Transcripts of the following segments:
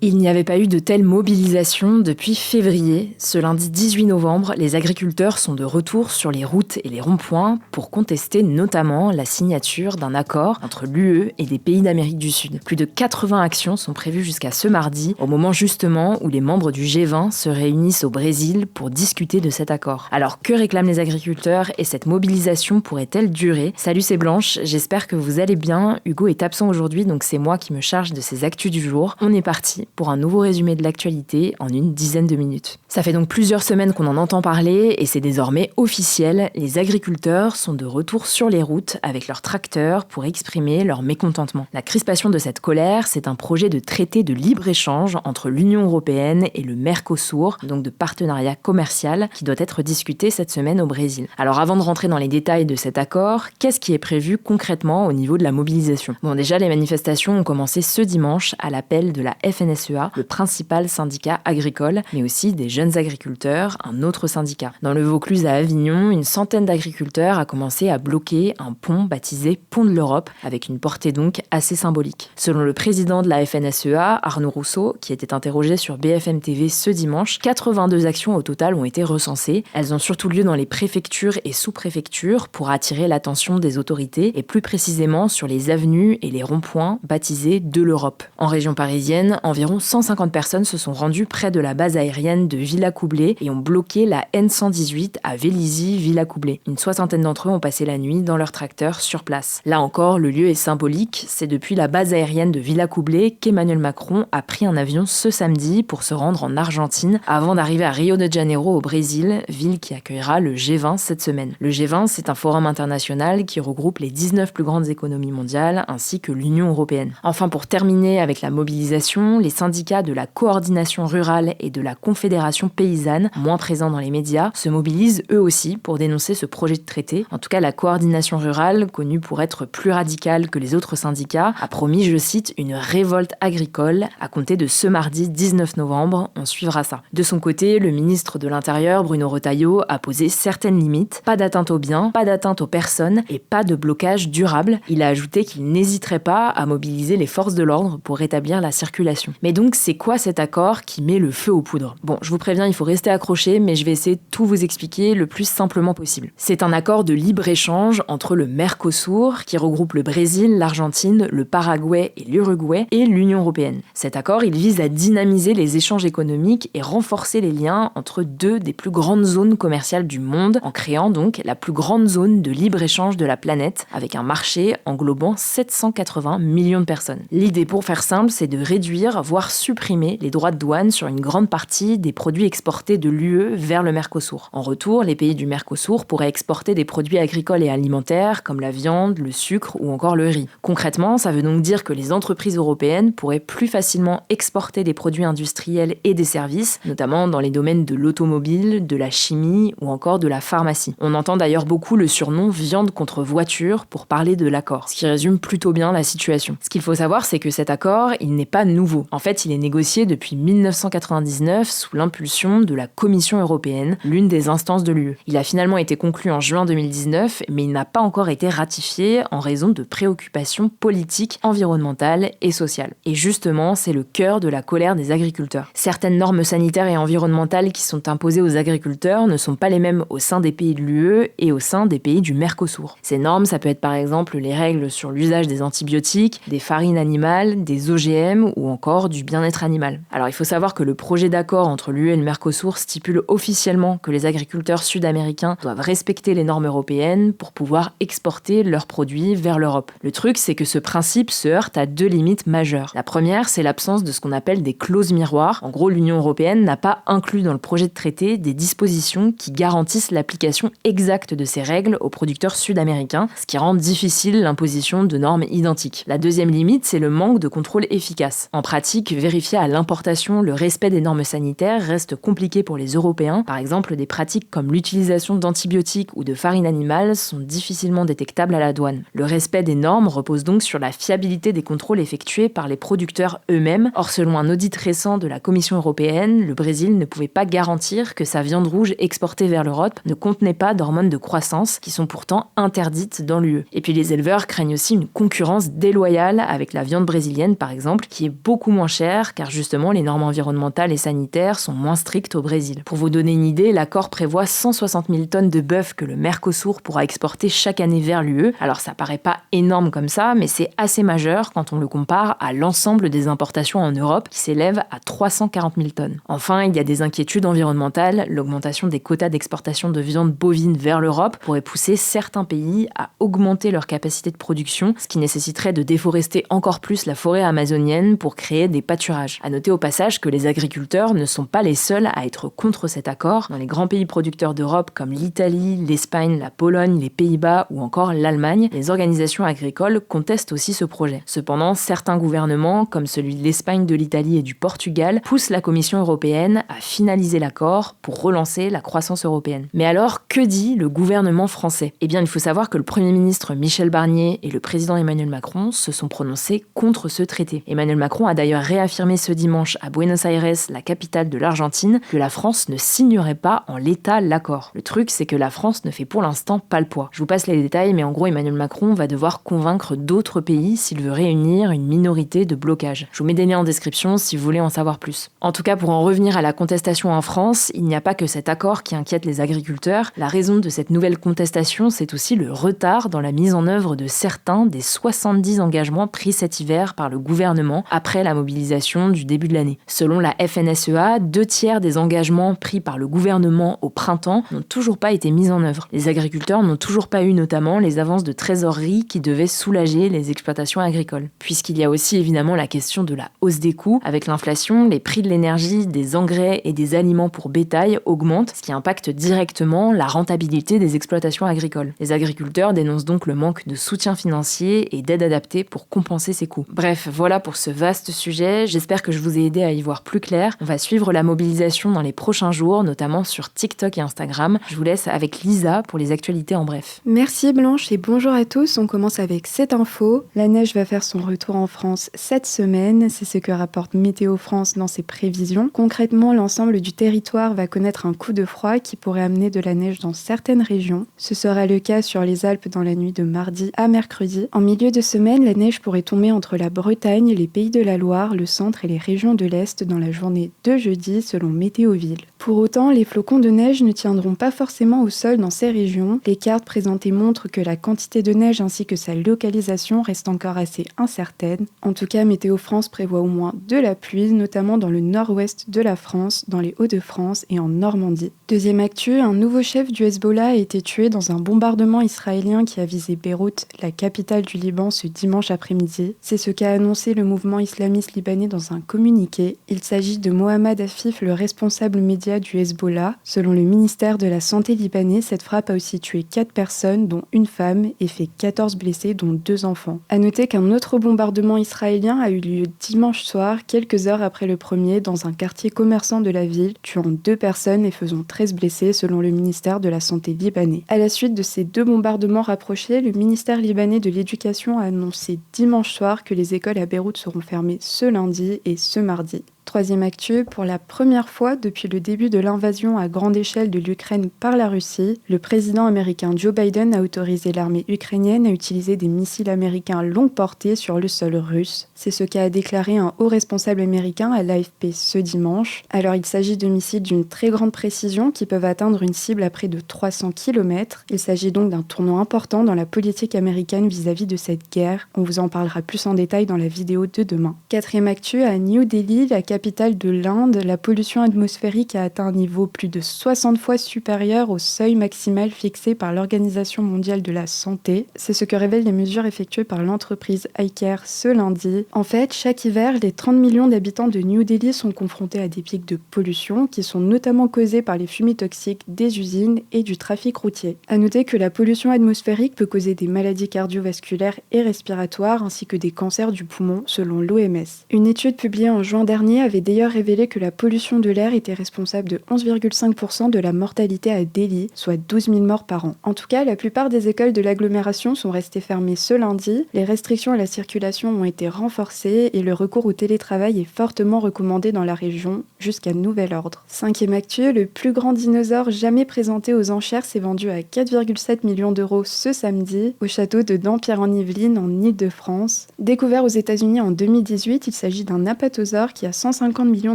Il n'y avait pas eu de telle mobilisation depuis février. Ce lundi 18 novembre, les agriculteurs sont de retour sur les routes et les ronds-points pour contester notamment la signature d'un accord entre l'UE et des pays d'Amérique du Sud. Plus de 80 actions sont prévues jusqu'à ce mardi, au moment justement où les membres du G20 se réunissent au Brésil pour discuter de cet accord. Alors que réclament les agriculteurs et cette mobilisation pourrait-elle durer ? Salut, c'est Blanche, j'espère que vous allez bien. Hugo est absent aujourd'hui, donc c'est moi qui me charge de ces actus du jour. On est parti pour un nouveau résumé de l'actualité en une dizaine de minutes. Ça fait donc plusieurs semaines qu'on en entend parler et c'est désormais officiel, les agriculteurs sont de retour sur les routes avec leurs tracteurs pour exprimer leur mécontentement. La crispation de cette colère, c'est un projet de traité de libre-échange entre l'Union européenne et le Mercosur, donc de partenariat commercial, qui doit être discuté cette semaine au Brésil. Alors avant de rentrer dans les détails de cet accord, qu'est-ce qui est prévu concrètement au niveau de la mobilisation ? Bon, déjà les manifestations ont commencé ce dimanche à l'appel de la FNSEA, le principal syndicat agricole, mais aussi des jeunes agriculteurs, un autre syndicat. Dans le Vaucluse à Avignon, une centaine d'agriculteurs a commencé à bloquer un pont baptisé Pont de l'Europe, avec une portée donc assez symbolique. Selon le président de la FNSEA, Arnaud Rousseau, qui était interrogé sur BFM TV ce dimanche, 82 actions au total ont été recensées. Elles ont surtout lieu dans les préfectures et sous-préfectures pour attirer l'attention des autorités et plus précisément sur les avenues et les ronds-points baptisés de l'Europe. En région parisienne, environ 150 personnes se sont rendues près de la base aérienne de Villacoublay et ont bloqué la N118 à Vélizy-Villacoublay. Une soixantaine d'entre eux ont passé la nuit dans leur tracteur sur place. Là encore, le lieu est symbolique. C'est depuis la base aérienne de Villacoublay qu'Emmanuel Macron a pris un avion ce samedi pour se rendre en Argentine avant d'arriver à Rio de Janeiro au Brésil, ville qui accueillera le G20 cette semaine. Le G20, c'est un forum international qui regroupe les 19 plus grandes économies mondiales ainsi que l'Union européenne. Enfin, pour terminer avec la mobilisation, les syndicats de la coordination rurale et de la confédération paysanne, moins présents dans les médias, se mobilisent eux aussi pour dénoncer ce projet de traité. En tout cas, la coordination rurale, connue pour être plus radicale que les autres syndicats, a promis, je cite, une révolte agricole à compter de ce mardi 19 novembre. On suivra ça. De son côté, le ministre de l'Intérieur, Bruno Retailleau, a posé certaines limites. Pas d'atteinte aux biens, pas d'atteinte aux personnes et pas de blocage durable. Il a ajouté qu'il n'hésiterait pas à mobiliser les forces de l'ordre pour rétablir la circulation. Mais donc, c'est quoi cet accord qui met le feu aux poudres ? Bon, je vous préviens, il faut rester accroché, mais je vais essayer de tout vous expliquer le plus simplement possible. C'est un accord de libre-échange entre le Mercosur, qui regroupe le Brésil, l'Argentine, le Paraguay et l'Uruguay, et l'Union européenne. Cet accord, il vise à dynamiser les échanges économiques et renforcer les liens entre deux des plus grandes zones commerciales du monde, en créant donc la plus grande zone de libre-échange de la planète, avec un marché englobant 780 millions de personnes. L'idée, pour faire simple, c'est de réduire, voire supprimer les droits de douane sur une grande partie des produits exportés de l'UE vers le Mercosur. En retour, les pays du Mercosur pourraient exporter des produits agricoles et alimentaires comme la viande, le sucre ou encore le riz. Concrètement, ça veut donc dire que les entreprises européennes pourraient plus facilement exporter des produits industriels et des services, notamment dans les domaines de l'automobile, de la chimie ou encore de la pharmacie. On entend d'ailleurs beaucoup le surnom viande contre voiture pour parler de l'accord, ce qui résume plutôt bien la situation. Ce qu'il faut savoir, c'est que cet accord, il n'est pas nouveau. En fait, il est négocié depuis 1999 sous l'impulsion de la Commission européenne, l'une des instances de l'UE. Il a finalement été conclu en juin 2019, mais il n'a pas encore été ratifié en raison de préoccupations politiques, environnementales et sociales. Et justement, c'est le cœur de la colère des agriculteurs. Certaines normes sanitaires et environnementales qui sont imposées aux agriculteurs ne sont pas les mêmes au sein des pays de l'UE et au sein des pays du Mercosur. Ces normes, ça peut être par exemple les règles sur l'usage des antibiotiques, des farines animales, des OGM ou encore du bien-être animal. Alors il faut savoir que le projet d'accord entre l'UE et le Mercosur stipule officiellement que les agriculteurs sud-américains doivent respecter les normes européennes pour pouvoir exporter leurs produits vers l'Europe. Le truc, c'est que ce principe se heurte à deux limites majeures. La première, c'est l'absence de ce qu'on appelle des clauses miroirs. En gros, l'Union européenne n'a pas inclus dans le projet de traité des dispositions qui garantissent l'application exacte de ces règles aux producteurs sud-américains, ce qui rend difficile l'imposition de normes identiques. La deuxième limite, c'est le manque de contrôle efficace. En pratique, vérifier à l'importation le respect des normes sanitaires reste compliqué pour les Européens. Par exemple, des pratiques comme l'utilisation d'antibiotiques ou de farine animale sont difficilement détectables à la douane. Le respect des normes repose donc sur la fiabilité des contrôles effectués par les producteurs eux-mêmes. Or, selon un audit récent de la Commission européenne, le Brésil ne pouvait pas garantir que sa viande rouge exportée vers l'Europe ne contenait pas d'hormones de croissance, qui sont pourtant interdites dans l'UE. Et puis les éleveurs craignent aussi une concurrence déloyale avec la viande brésilienne, par exemple, qui est beaucoup moins moins cher, car justement les normes environnementales et sanitaires sont moins strictes au Brésil. Pour vous donner une idée, l'accord prévoit 160 000 tonnes de bœuf que le Mercosur pourra exporter chaque année vers l'UE. Alors ça paraît pas énorme comme ça, mais c'est assez majeur quand on le compare à l'ensemble des importations en Europe qui s'élèvent à 340 000 tonnes. Enfin, il y a des inquiétudes environnementales. L'augmentation des quotas d'exportation de viande bovine vers l'Europe pourrait pousser certains pays à augmenter leur capacité de production, ce qui nécessiterait de déforester encore plus la forêt amazonienne pour créer des pâturages. À noter au passage que les agriculteurs ne sont pas les seuls à être contre cet accord. Dans les grands pays producteurs d'Europe comme l'Italie, l'Espagne, la Pologne, les Pays-Bas ou encore l'Allemagne, les organisations agricoles contestent aussi ce projet. Cependant, certains gouvernements, comme celui de l'Espagne, de l'Italie et du Portugal, poussent la Commission européenne à finaliser l'accord pour relancer la croissance européenne. Mais alors, que dit le gouvernement français ? Eh bien, il faut savoir que le Premier ministre Michel Barnier et le président Emmanuel Macron se sont prononcés contre ce traité. Emmanuel Macron a d'ailleurs réaffirmé ce dimanche à Buenos Aires, la capitale de l'Argentine, que la France ne signerait pas en l'état l'accord. Le truc, c'est que la France ne fait pour l'instant pas le poids. Je vous passe les détails, mais en gros, Emmanuel Macron va devoir convaincre d'autres pays s'il veut réunir une minorité de blocage. Je vous mets des liens en description si vous voulez en savoir plus. En tout cas, pour en revenir à la contestation en France, il n'y a pas que cet accord qui inquiète les agriculteurs. La raison de cette nouvelle contestation, c'est aussi le retard dans la mise en œuvre de certains des 70 engagements pris cet hiver par le gouvernement après la mobilisation du début de l'année. Selon la FNSEA, 2/3 des engagements pris par le gouvernement au printemps n'ont toujours pas été mis en œuvre. Les agriculteurs n'ont toujours pas eu notamment les avances de trésorerie qui devaient soulager les exploitations agricoles. Puisqu'il y a aussi évidemment la question de la hausse des coûts. Avec l'inflation, les prix de l'énergie, des engrais et des aliments pour bétail augmentent, ce qui impacte directement la rentabilité des exploitations agricoles. Les agriculteurs dénoncent donc le manque de soutien financier et d'aide adaptée pour compenser ces coûts. Bref, voilà pour ce vaste sujet. J'espère que je vous ai aidé à y voir plus clair. On va suivre la mobilisation dans les prochains jours, notamment sur TikTok et Instagram. Je vous laisse avec Lisa pour les actualités en bref. Merci Blanche et bonjour à tous. On commence avec cette info. La neige va faire son retour en France cette semaine. C'est ce que rapporte Météo France dans ses prévisions. Concrètement, l'ensemble du territoire va connaître un coup de froid qui pourrait amener de la neige dans certaines régions. Ce sera le cas sur les Alpes dans la nuit de mardi à mercredi. En milieu de semaine, la neige pourrait tomber entre la Bretagne, les Pays de la Loire, le centre et les régions de l'Est dans la journée de jeudi selon Météoville. Pour autant, les flocons de neige ne tiendront pas forcément au sol dans ces régions. Les cartes présentées montrent que la quantité de neige ainsi que sa localisation reste encore assez incertaine. En tout cas, Météo France prévoit au moins de la pluie, notamment dans le nord-ouest de la France, dans les Hauts-de-France et en Normandie. Deuxième actu, un nouveau chef du Hezbollah a été tué dans un bombardement israélien qui a visé Beyrouth, la capitale du Liban, ce dimanche après-midi. C'est ce qu'a annoncé le mouvement islamiste libanais dans un communiqué. Il s'agit de Mohamed Afif, le responsable média du Hezbollah. Selon le ministère de la Santé libanais, cette frappe a aussi tué 4 personnes, dont une femme, et fait 14 blessés, dont 2 enfants. A noter qu'un autre bombardement israélien a eu lieu dimanche soir, quelques heures après le premier, dans un quartier commerçant de la ville, tuant 2 personnes et faisant 13 blessés, selon le ministère de la Santé libanais. À la suite de ces 2 bombardements rapprochés, le ministère libanais de l'Éducation a annoncé dimanche soir que les écoles à Beyrouth seront fermées ce lundi et ce mardi. Troisième actu, pour la première fois depuis le début de l'invasion à grande échelle de l'Ukraine par la Russie, le président américain Joe Biden a autorisé l'armée ukrainienne à utiliser des missiles américains longue portée sur le sol russe. C'est ce qu'a déclaré un haut responsable américain à l'AFP ce dimanche. Alors il s'agit de missiles d'une très grande précision qui peuvent atteindre une cible à près de 300 km. Il s'agit donc d'un tournant important dans la politique américaine vis-à-vis de cette guerre. On vous en parlera plus en détail dans la vidéo de demain. Quatrième actu, à New Delhi, la capitale de l'Inde, la pollution atmosphérique a atteint un niveau plus de 60 fois supérieur au seuil maximal fixé par l'Organisation mondiale de la santé. C'est ce que révèlent les mesures effectuées par l'entreprise iCare ce lundi. En fait, chaque hiver, les 30 millions d'habitants de New Delhi sont confrontés à des pics de pollution qui sont notamment causés par les fumées toxiques des usines et du trafic routier. À noter que la pollution atmosphérique peut causer des maladies cardiovasculaires et respiratoires ainsi que des cancers du poumon selon l'OMS. Une étude publiée en juin dernier avait avait d'ailleurs révélé que la pollution de l'air était responsable de 11,5% de la mortalité à Delhi, soit 12 000 morts par an. En tout cas, la plupart des écoles de l'agglomération sont restées fermées ce lundi, les restrictions à la circulation ont été renforcées et le recours au télétravail est fortement recommandé dans la région, jusqu'à nouvel ordre. 5e actu, le plus grand dinosaure jamais présenté aux enchères s'est vendu à 4,7 millions d'euros ce samedi, au château de Dampierre-en-Yvelines, en Île-de-France. Découvert aux États-Unis en 2018, il s'agit d'un apatosaure qui a 150 millions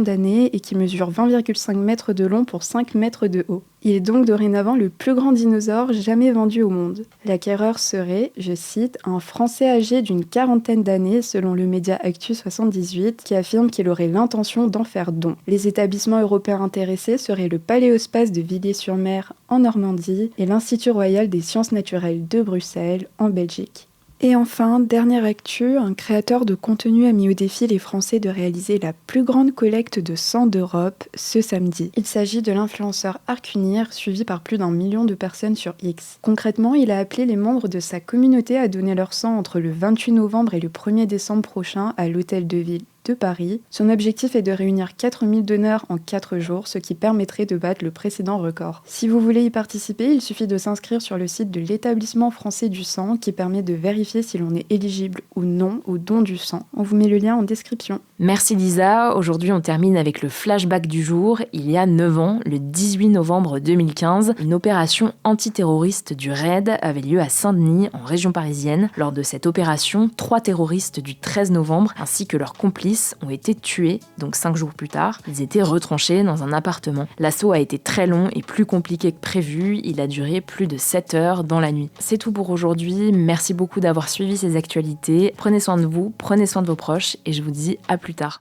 d'années et qui mesure 20,5 mètres de long pour 5 mètres de haut. Il est donc dorénavant le plus grand dinosaure jamais vendu au monde. L'acquéreur serait, je cite, un Français âgé d'une quarantaine d'années, selon le média Actu78, qui affirme qu'il aurait l'intention d'en faire don. Les établissements européens intéressés seraient le Paléospace de Villiers-sur-Mer en Normandie et l'Institut royal des sciences naturelles de Bruxelles en Belgique. Et enfin, dernière actu, un créateur de contenu a mis au défi les Français de réaliser la plus grande collecte de sang d'Europe ce samedi. Il s'agit de l'influenceur Arcunir, suivi par plus d'1 million de personnes sur X. Concrètement, il a appelé les membres de sa communauté à donner leur sang entre le 28 novembre et le 1er décembre prochain à l'Hôtel de Ville de Paris. Son objectif est de réunir 4000 donneurs en 4 jours, ce qui permettrait de battre le précédent record. Si vous voulez y participer, il suffit de s'inscrire sur le site de l'Établissement français du sang qui permet de vérifier si l'on est éligible ou non au don du sang. On vous met le lien en description. Merci Lisa. Aujourd'hui, on termine avec le flashback du jour. Il y a 9 ans, le 18 novembre 2015, une opération antiterroriste du RAID avait lieu à Saint-Denis, en région parisienne. Lors de cette opération, 3 terroristes du 13 novembre ainsi que leurs complices ont été tués, donc 5 jours plus tard. Ils étaient retranchés dans un appartement. L'assaut a été très long et plus compliqué que prévu. Il a duré plus de 7 heures dans la nuit. C'est tout pour aujourd'hui. Merci beaucoup d'avoir suivi ces actualités. Prenez soin de vous, prenez soin de vos proches et je vous dis à plus tard.